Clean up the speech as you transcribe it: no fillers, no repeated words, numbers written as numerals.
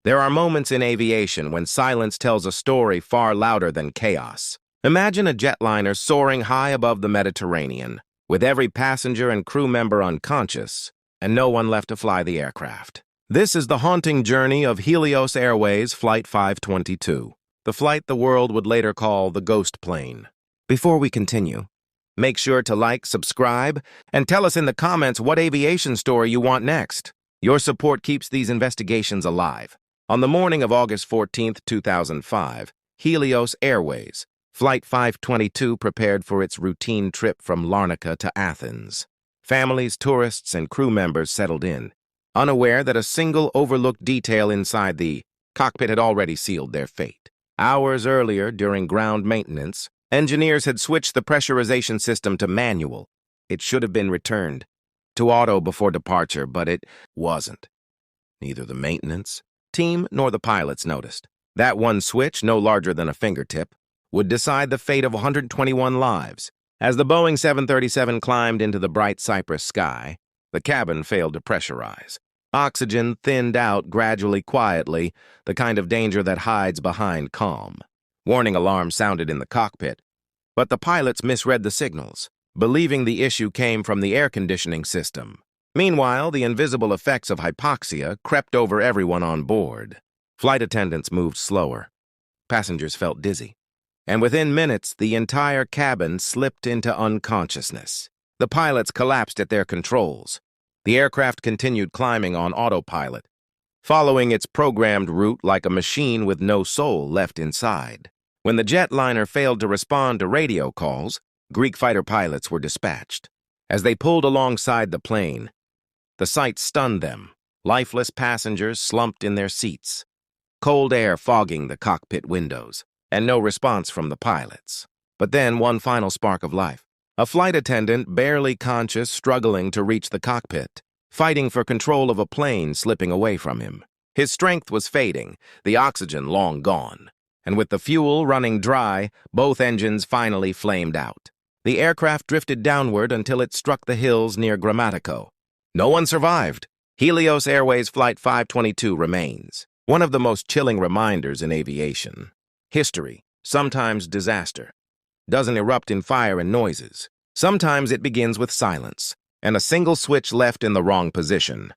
There are moments in aviation when silence tells a story far louder than chaos. Imagine a jetliner soaring high above the Mediterranean, with every passenger and crew member unconscious, and no one left to fly the aircraft. This is the haunting journey of Helios Airways Flight 522, the flight the world would later call the ghost plane. Before we continue, make sure to like, subscribe, and tell us in the comments what aviation story you want next. Your support keeps these investigations alive. On the morning of August 14, 2005, Helios Airways Flight 522 prepared for its routine trip from Larnaca to Athens. Families, tourists, and crew members settled in, unaware that a single overlooked detail inside the cockpit had already sealed their fate. Hours earlier, during ground maintenance, engineers had switched the pressurization system to manual. It should have been returned to auto before departure, but it wasn't. Neither the maintenance team nor the pilots noticed. That one switch, no larger than a fingertip, would decide the fate of 121 lives. As the Boeing 737 climbed into the bright Cyprus sky, the cabin failed to pressurize. Oxygen thinned out gradually, quietly, the kind of danger that hides behind calm. Warning alarms sounded in the cockpit, but the pilots misread the signals, believing the issue came from the air conditioning system. Meanwhile, the invisible effects of hypoxia crept over everyone on board. Flight attendants moved slower. Passengers felt dizzy. And within minutes, the entire cabin slipped into unconsciousness. The pilots collapsed at their controls. The aircraft continued climbing on autopilot, following its programmed route like a machine with no soul left inside. When the jetliner failed to respond to radio calls, Greek fighter pilots were dispatched. As they pulled alongside the plane, the sight stunned them. Lifeless passengers slumped in their seats, cold air fogging the cockpit windows, and no response from the pilots. But then one final spark of life. A flight attendant, barely conscious, struggling to reach the cockpit, fighting for control of a plane slipping away from him. His strength was fading, the oxygen long gone, and with the fuel running dry, both engines finally flamed out. The aircraft drifted downward until it struck the hills near Grammatico. No one survived. Helios Airways Flight 522 remains one of the most chilling reminders in aviation. History, sometimes disaster, doesn't erupt in fire and noises. Sometimes it begins with silence, and a single switch left in the wrong position.